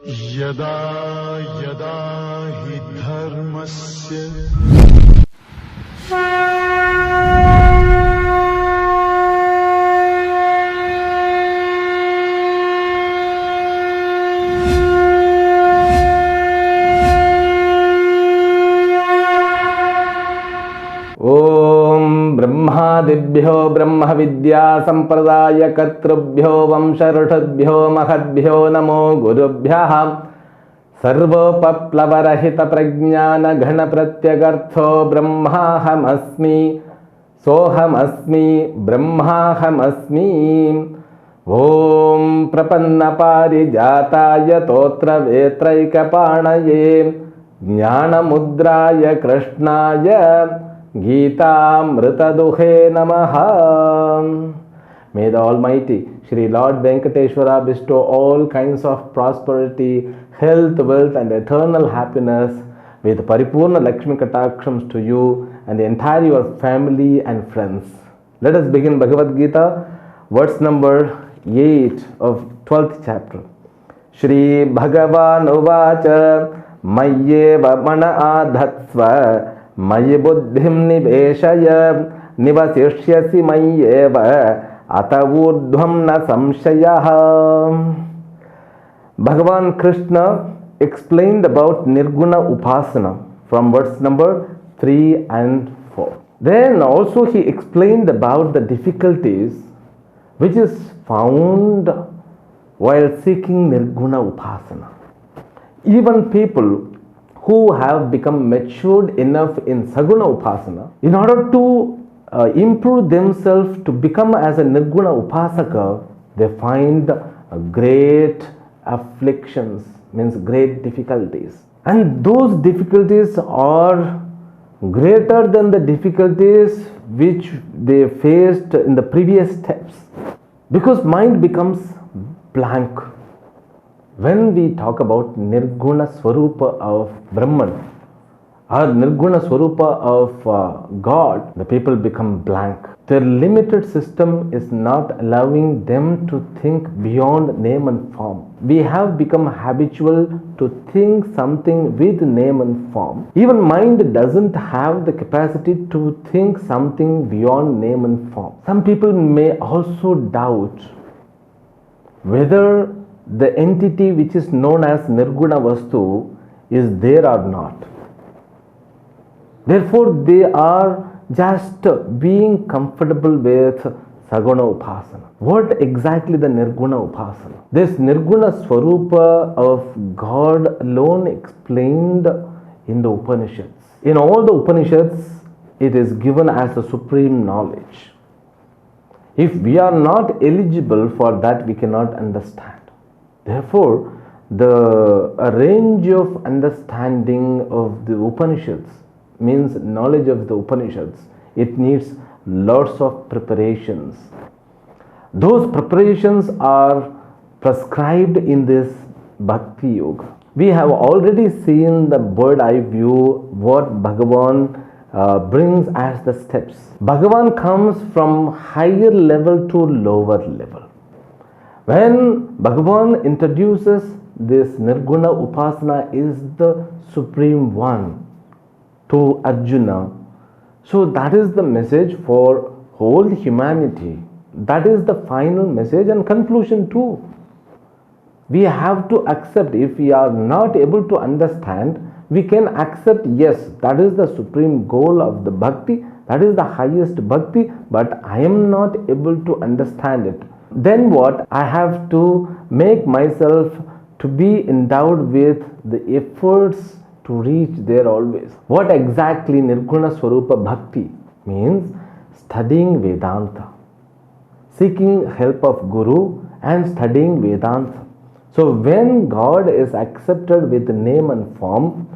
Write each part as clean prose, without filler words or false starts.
यदा यदा हि धर्मस्य ओम ब्रह्मादिभ्यो ब्रह्म विद्या संप्रदाय कर्तृभ्यो वंश ऋषिभ्यो महद्भ्यो नमो गुरुभ्यः सर्वोपप्लवरहित प्रज्ञान घन प्रत्यगर्थो ब्रह्माहमस्मि सोहमस्मि ब्रह्माहमस्मि। ओम प्रपन्न पारिजाताय तोत्र वेत्रैकपाणये ज्ञानमुद्राय कृष्णाय गीतामृतदुहे नमः। May the Almighty Shri Lord Venkateshwara bestow all kinds of prosperity, health, wealth and eternal happiness with Paripurna Lakshmi Katakshams to you and the entire your family and friends. Let us begin Bhagavad Gita, verse number 8 of 12th chapter. Shri Bhagavan Uvacha Mayyeva Mana Adhatsva मयि बुद्धिं निवेशय निवसिष्यसि मय्येव अत ऊर्ध्वं न संशयः. Bhagavan Krishna explained about Nirguna Upasana from verse number 3 and 4. Then also he explained about the difficulties which is found while seeking Nirguna Upasana. Even people who have become matured enough in Saguna Upasana, in order to improve themselves to become as a Nirguna Upasaka, they find great afflictions, means great difficulties. And those difficulties are greater than the difficulties which they faced in the previous steps, because mind becomes blank. When we talk about Nirguna Swarupa of Brahman or Nirguna Swarupa of God, the people become blank. Their limited system is not allowing them to think beyond name and form. We have become habitual to think something with name and form. Even mind doesn't have the capacity to think something beyond name and form. Some people may also doubt whether the entity which is known as Nirguna Vastu is there or not. Therefore, they are just being comfortable with Saguna Upasana. What exactly the Nirguna Upasana? This Nirguna Swarupa of God alone explained in the Upanishads. In all the Upanishads, it is given as a supreme knowledge. If we are not eligible for that, we cannot understand. Therefore, the range of understanding of the Upanishads means knowledge of the Upanishads. It needs lots of preparations. Those preparations are prescribed in this Bhakti Yoga. We have already seen the bird eye view what Bhagavan brings as the steps. Bhagavan comes from higher level to lower level. When Bhagavan introduces this Nirguna Upasana is the supreme one to Arjuna, so that is the message for whole humanity. That is the final message and conclusion too. We have to accept. If we are not able to understand, we can accept, yes, that is the supreme goal of the bhakti, that is the highest bhakti, but I am not able to understand it. Then what? I have to make myself to be endowed with the efforts to reach there always. What exactly Nirguna Swarupa Bhakti means? Studying Vedanta, seeking help of Guru and studying Vedanta. So when God is accepted with name and form,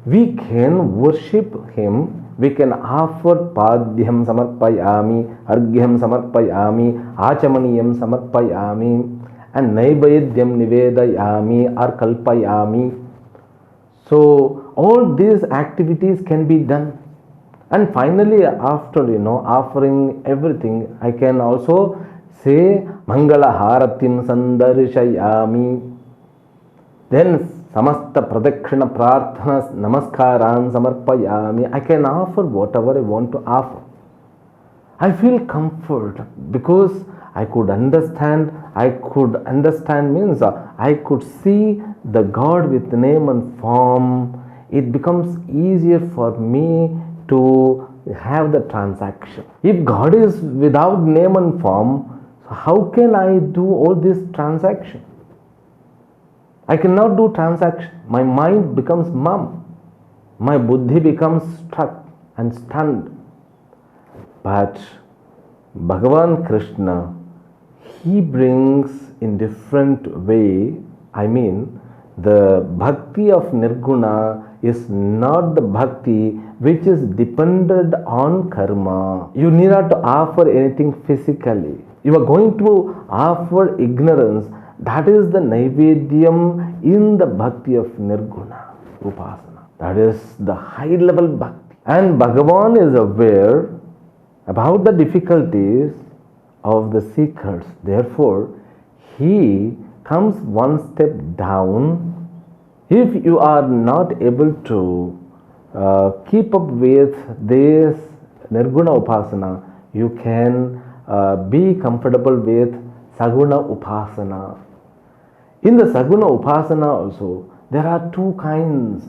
we can worship Him. We can offer Padhyam Samarpayami, Argyam Samarpayami, Achamaniyam Samarpayami, and Naivadyam Nivedayami or Kalpayami. So all these activities can be done. And finally, after offering everything, I can also say Mangala Haratim Sandarishayami. then samasta pradakshina prarthana namaskaran samarpayami. I can offer whatever I want to offer. I feel comfort because I could understand. I could understand means I could see the God with name and form. It becomes easier for me to have the transaction. If God is without name and form, so how can I do all this transaction? I cannot do transaction. My mind becomes mum. My buddhi becomes struck and stunned. But Bhagavan Krishna, he brings in different way. I mean, the bhakti of Nirguna is not the bhakti which is dependent on karma. You need not to offer anything physically. You are going to offer ignorance. That is the Naivedyam in the bhakti of Nirguna Upasana. That is the high level bhakti. And Bhagavan is aware about the difficulties of the seekers. Therefore, he comes one step down. If you are not able to keep up with this Nirguna Upasana, you can be comfortable with Saguna Upasana. In the Saguna Upasana also, there are two kinds.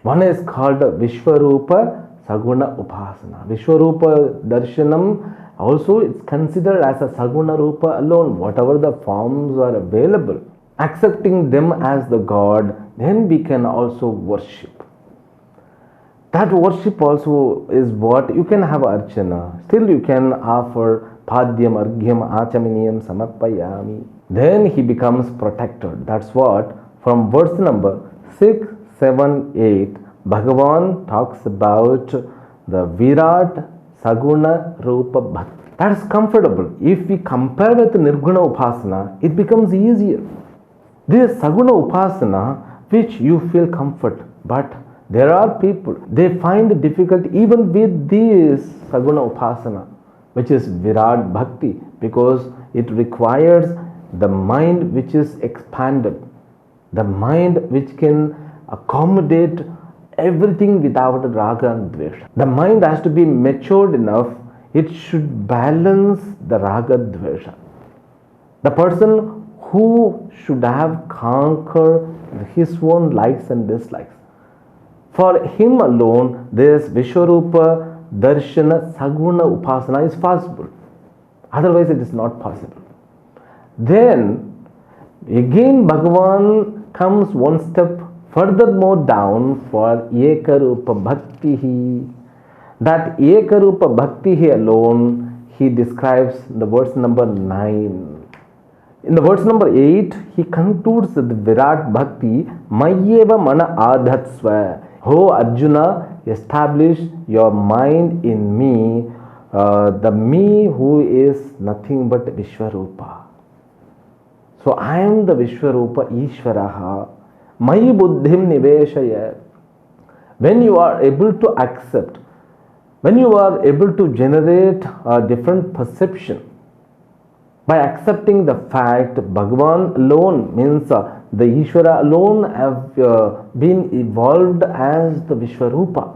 One is called Vishwarupa Saguna Upasana. Vishwarupa Darshanam also it's considered as a Saguna Rupa alone. Whatever the forms are available, accepting them as the God, then we can also worship. That worship also is what you can have Archana. Still you can offer Padhyam, Arghyam, Achaminiyam, Samarpayami. Then he becomes protected. That's what from verse number 6, 7, 8, Bhagavan talks about the Virat Saguna Rupa Bhakti. That is comfortable. If we compare with Nirguna Upasana, it becomes easier. This Saguna Upasana, which you feel comfort, but there are people, they find it difficult even with this Saguna Upasana, which is Virat Bhakti, because it requires the mind which is expanded, the mind which can accommodate everything without raga and dvesha. The mind has to be matured enough, it should balance the raga dvesha. The person who should have conquered his own likes and dislikes. For him alone, this Vishwarupa Darshana Saguna Upasana is possible. Otherwise, it is not possible. Then, again, Bhagavan comes one step furthermore down for Ekarupa Bhakti. That Ekarupa Bhakti alone, he describes in the verse number 9. In the verse number 8, he concludes the Virat Bhakti, Mayeva Mana Adhatsva. Oh Arjuna, establish your mind in me, the me who is nothing but Vishwarupa. So I am the Vishwarupa Ishvaraha. Mayi buddhim niveshaya. When you are able to accept, when you are able to generate a different perception, by accepting the fact Bhagavan alone means the Ishvara alone have been evolved as the Vishwarupa,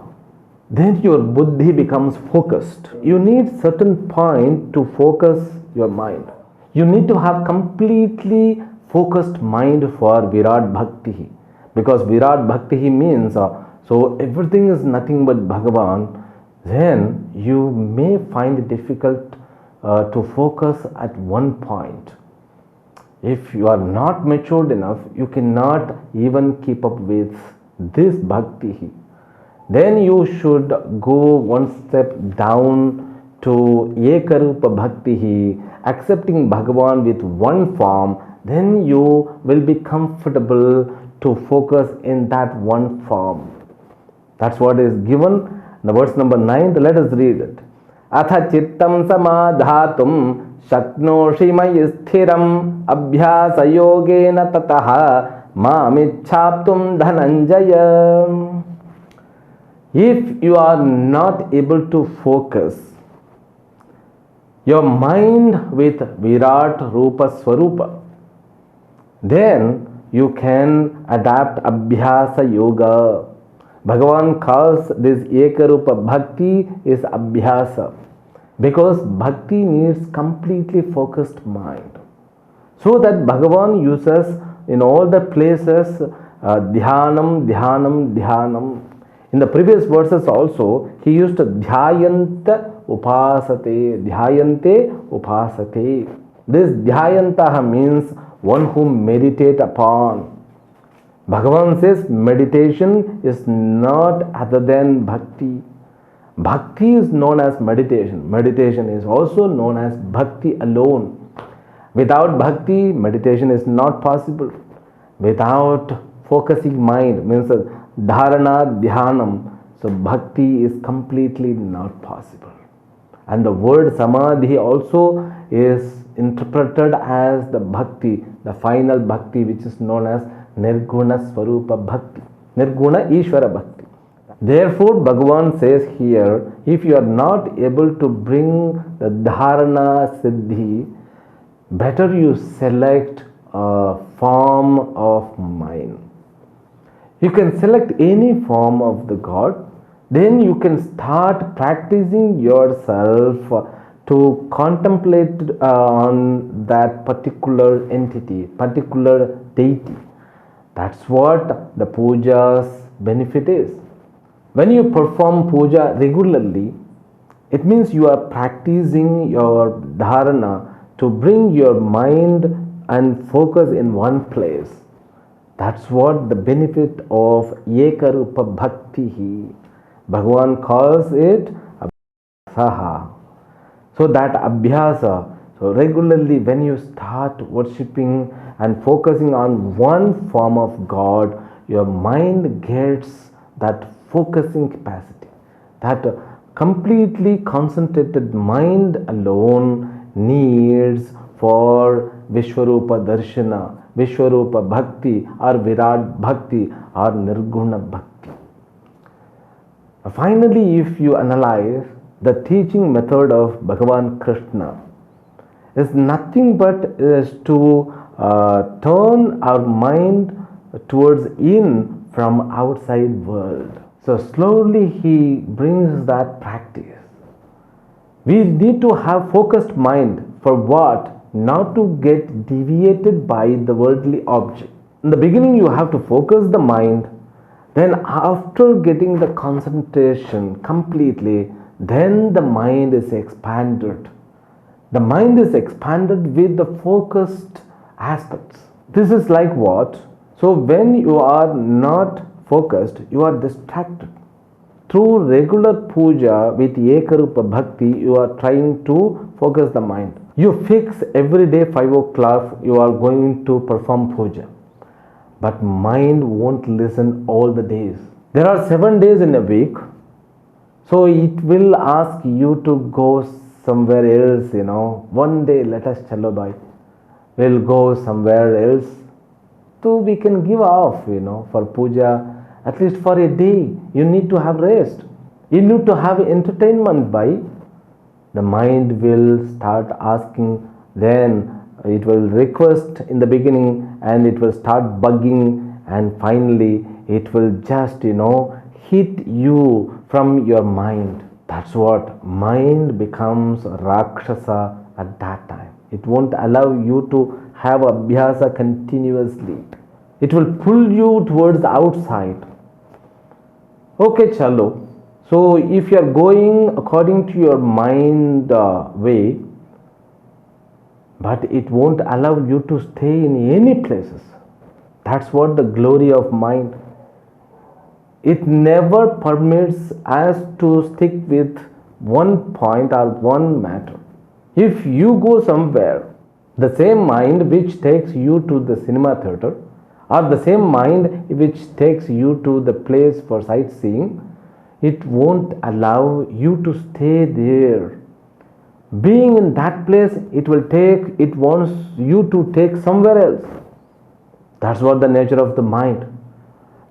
then your buddhi becomes focused. You need certain point to focus your mind. You need to have completely focused mind for Virat Bhakti, because Virat Bhakti means so everything is nothing but Bhagavan. Then you may find it difficult to focus at one point. If you are not matured enough, you cannot even keep up with this Bhakti. Then you should go one step down to Ekarupa Bhakti, accepting Bhagavan with one form. Then you will be comfortable to focus in that one form. That's what is given in the verse number 9. Let us read it. Atha chittam samadhatum shaknoshi mayi sthiram abhyasa yogena tataha mamichhaptum dhananjaya. If you are not able to focus your mind with Virat Rupa Swarupa, then you can adapt Abhyasa Yoga. Bhagavan calls this Ekarupa Bhakti is Abhyasa because Bhakti needs completely focused mind. So that Bhagavan uses in all the places Dhyanam, Dhyanam, Dhyanam. In the previous verses also, he used Dhyayanta Upasate, Dhyayante Upasate. This Dhyayantaha means one who meditate upon. Bhagavan says meditation is not other than bhakti. Bhakti is known as meditation. Meditation is also known as bhakti alone. Without bhakti, meditation is not possible. Without focusing mind means dharana, dhyanam. So bhakti is completely not possible. And the word samadhi also is interpreted as the bhakti, the final bhakti, which is known as Nirguna Swarupa Bhakti, Nirguna Ishvara Bhakti. Therefore, Bhagavan says here, if you are not able to bring the dharana siddhi, better you select a form of mind. You can select any form of the God, then you can start practicing yourself to contemplate on that particular entity, particular deity. That's what the puja's benefit is. When you perform puja regularly, it means you are practicing your dharana to bring your mind and focus in one place. That's what the benefit of Ekarupa Bhakti. Bhagavan calls it Abhyasa. So that Abhyasa, so regularly when you start worshipping and focusing on one form of God, your mind gets that focusing capacity. That completely concentrated mind alone needs for Vishwarupa Darshana, Vishwarupa Bhakti or Virat Bhakti or Nirguna Bhakti. Finally, if you analyze the teaching method of Bhagavan Krishna, is nothing but is to turn our mind towards in from outside world. So slowly he brings that practice. We need to have focused mind for what? Not to get deviated by the worldly object. In the beginning you have to focus the mind, then after getting the concentration completely, then the mind is expanded. The mind is expanded with the focused aspects. This is like what? So when you are not focused, you are distracted. Through regular puja with Ekarupa Bhakti, you are trying to focus the mind. You fix every day 5 o'clock, you are going to perform puja. But mind won't listen all the days. There are 7 days in a week. So it will ask you to go somewhere else, One day let us chalo bhai. We'll go somewhere else. So we can give off, for puja. At least for a day, you need to have rest. You need to have entertainment by. The mind will start asking, then it will request in the beginning and it will start bugging and finally it will just, hit you from your mind. That's what mind becomes Rakshasa at that time. It won't allow you to have Abhyasa continuously. It will pull you towards the outside. Okay, chalo. So if you are going according to your mind way, but it won't allow you to stay in any places. That's what the glory of mind. It never permits us to stick with one point or one matter. If you go somewhere, the same mind which takes you to the cinema theater or the same mind which takes you to the place for sightseeing, it won't allow you to stay there. Being in that place, it wants you to take somewhere else. That's what the nature of the mind.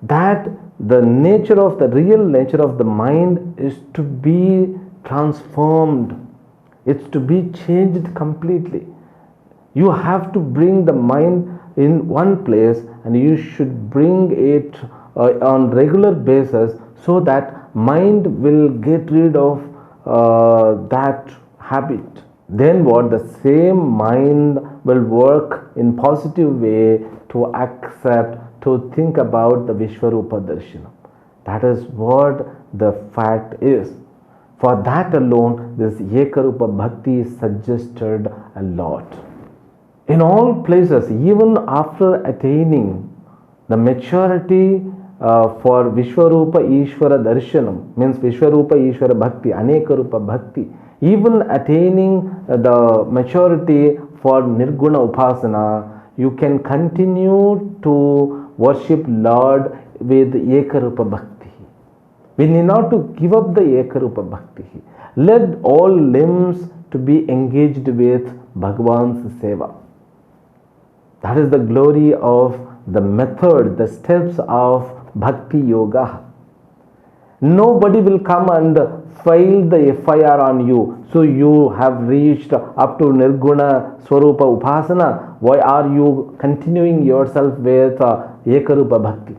That the real nature of the mind is to be transformed. It's to be changed completely. You have to bring the mind in one place and you should bring it on regular basis, so that mind will get rid of that habit. Then what? The same mind will work in positive way to accept, to think about the Vishwarupa Darshanam. That is what the fact is. For that alone, this Ekarupa Bhakti is suggested a lot. In all places, even after attaining the maturity for Vishwarupa Ishvara Darshanam, means Vishwarupa Ishvara Bhakti, Anekarupa Bhakti, even attaining the maturity for Nirguna Upasana, you can continue to worship Lord with Ekarupa Bhakti. We need not to give up the Ekarupa Bhakti. Let all limbs to be engaged with Bhagavan's Seva. That is the glory of the method, the steps of Bhakti Yoga. Nobody will come and file the FIR on you. So you have reached up to Nirguna Swarupa Upasana. Why are you continuing yourself with Ekarupa Bhakti?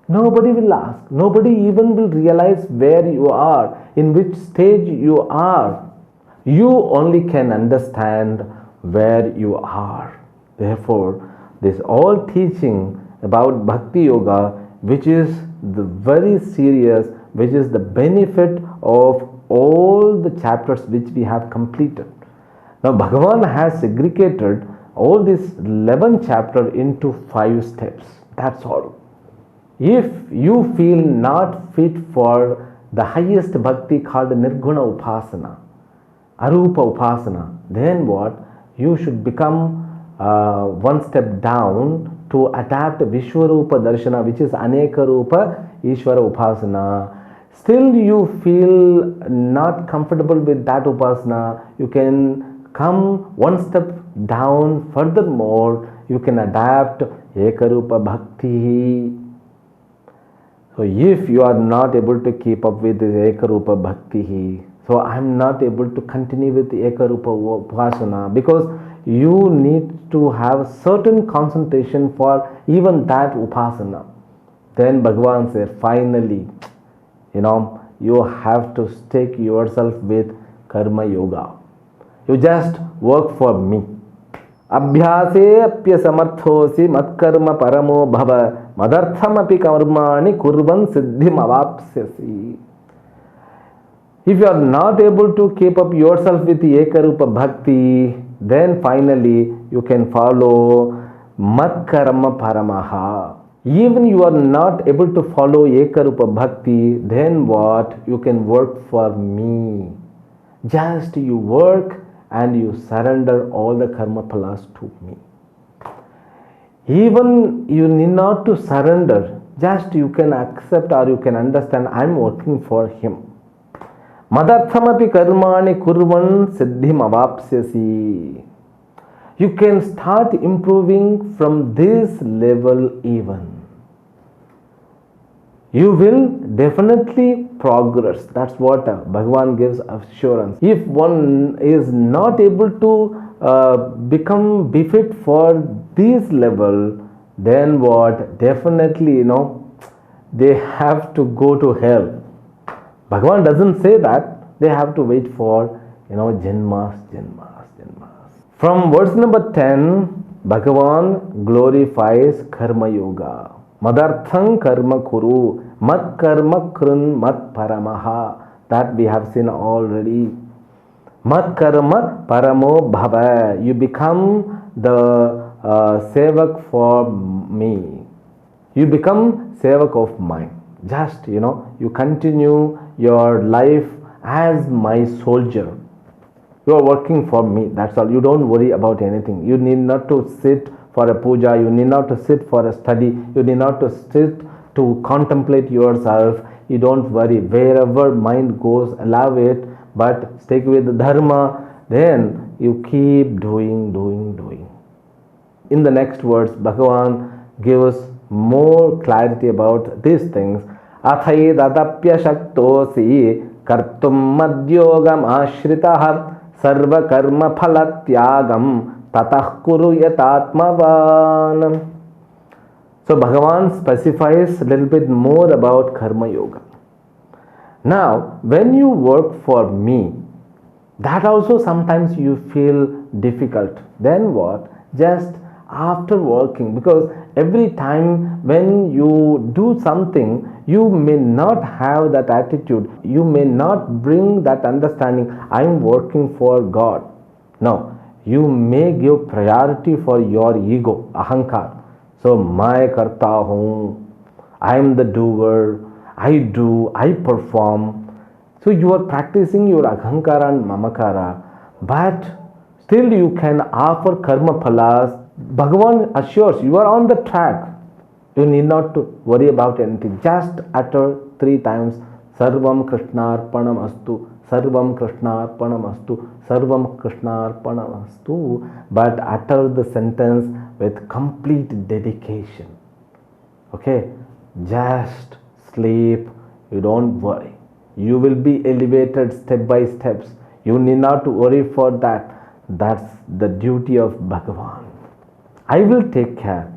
Nobody will ask. Nobody even will realize where you are, in which stage you are. You only can understand where you are. Therefore, this all teaching about Bhakti Yoga, which is the very serious, which is the benefit of all the chapters which we have completed. Now, Bhagavan has segregated all these 11 chapters into 5 steps. That's all. If you feel not fit for the highest bhakti called Nirguna Upasana, Arupa Upasana, then what? You should become one step down to adapt Vishwarupa Darshana, which is Aneka Rupa Ishvara Upasana. Still you feel not comfortable with that Upasana, you can come one step down. Furthermore, you can adapt Ekarupa Bhakti. So if you are not able to keep up with this Ekarupa Bhakti, so I am not able to continue with the Ekarupa Upasana, because you need to have certain concentration for even that Upasana. Then Bhagavan said, finally, you have to stick yourself with Karma Yoga. You just work for me. Abhyase apya samarthosi matkarma paramo bhava madarthamapi karmani kurvan siddhim avapsyasi. If you are not able to keep up yourself with the Ekarupa Bhakti, then finally you can follow matkarma paramaha. Even you are not able to follow Ekarupa Bhakti, then what? You can work for me. Just you work and you surrender all the karma phalas to me. Even you need not to surrender, just you can accept or you can understand, I am working for him. Madarthamapi karmani kurvan siddhim avapsyasi. You can start improving from this level even. You will definitely progress. That's what Bhagavan gives assurance. If one is not able to become befit for this level, then what? Definitely, they have to go to hell. Bhagavan doesn't say that. They have to wait for, janmas. From verse number 10, Bhagavan glorifies Karma Yoga. Madartham karma kuru, mat karma krun mat paramaha. That we have seen already. Mat karma paramo bhava. You become the sevak for me. You become sevak of mine. Just, you continue your life as my soldier. You are working for me. That's all. You don't worry about anything. You need not to sit for a puja. You need not to sit for a study. You need not to sit to contemplate yourself. You don't worry. Wherever mind goes, allow it. But stick with the dharma. Then you keep doing. In the next words, Bhagavan gives more clarity about these things. Athai dadapya shaktosi kartum madhyogam ashritah sarva karma phalatyagam tatah kuru yatatmavan. So Bhagavan specifies a little bit more about Karma Yoga. Now, when you work for me, that also sometimes you feel difficult. Then what? Just after working, because every time when you do something, you may not have that attitude, you may not bring that understanding, I am working for God. No, you may give priority for your ego, ahankar. So, मैं करता हूँ, I am the doer, I do, I perform. So you are practicing your ahankara and mamakara, but still you can offer karma phalas. Bhagavan assures you are on the track. You need not to worry about anything. Just utter 3 times Sarvam Krishnarpanam Astu, Sarvam Krishnarpanam Astu, Sarvam Krishnarpanam Astu, but utter the sentence with complete dedication. Okay? Just sleep, you don't worry. You will be elevated step by steps. You need not to worry for that. That's the duty of Bhagavan. I will take care.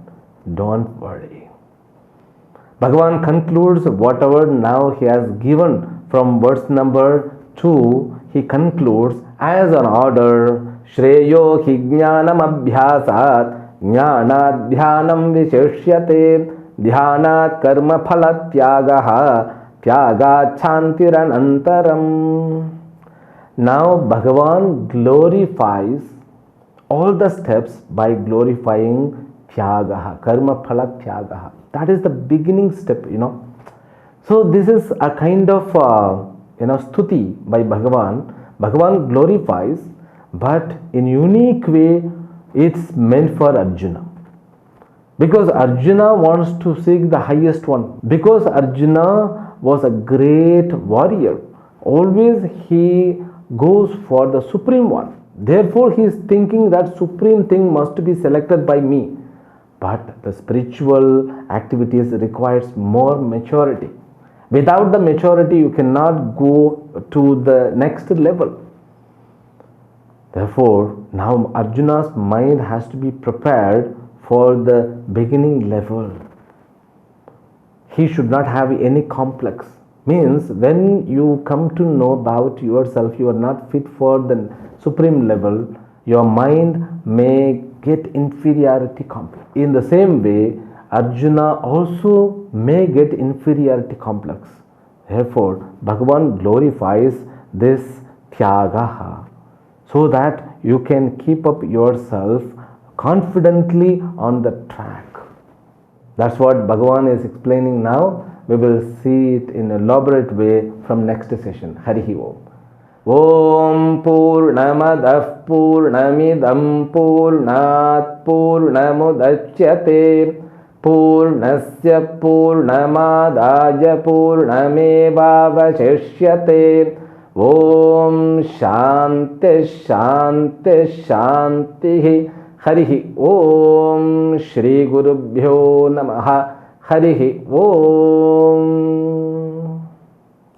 Don't worry. Bhagavan concludes whatever now he has given from verse number 2. He concludes as an order. Shreyo hi jnanam abhyasat jnanat dhyanam visheshyate dhyanat karma phala tyagaha Tyaga Chantiranantaram. Now Bhagavan glorifies all the steps by glorifying Tyagaha, Karma Phala Tyagaha. That is the beginning step, So this is a kind of, stuti by Bhagavan. Bhagavan glorifies, but in unique way, it's meant for Arjuna. Because Arjuna wants to seek the highest one. Because Arjuna was a great warrior. Always he goes for the supreme one. Therefore he is thinking that supreme thing must be selected by me. But the spiritual activities requires more maturity. Without the maturity you cannot go to the next level. Therefore now Arjuna's mind has to be prepared for the beginning level. He should not have any complex. Means when you come to know about yourself, you are not fit for the supreme level, your mind may get inferiority complex. In the same way, Arjuna also may get inferiority complex. Therefore, Bhagavan glorifies this tyagaha so that you can keep up yourself confidently on the track. That's what Bhagavan is explaining now. We will see it in an elaborate way from next session. Harihi Om. Om Purnamadah Purnamidam Purnat Purnamudachyate Purnasya Purnamadaya Purnamevavashishyate. Om Shanti Shanti Shanti. Harihi Om. Shri Gurubhyo Namaha. Harihi Om.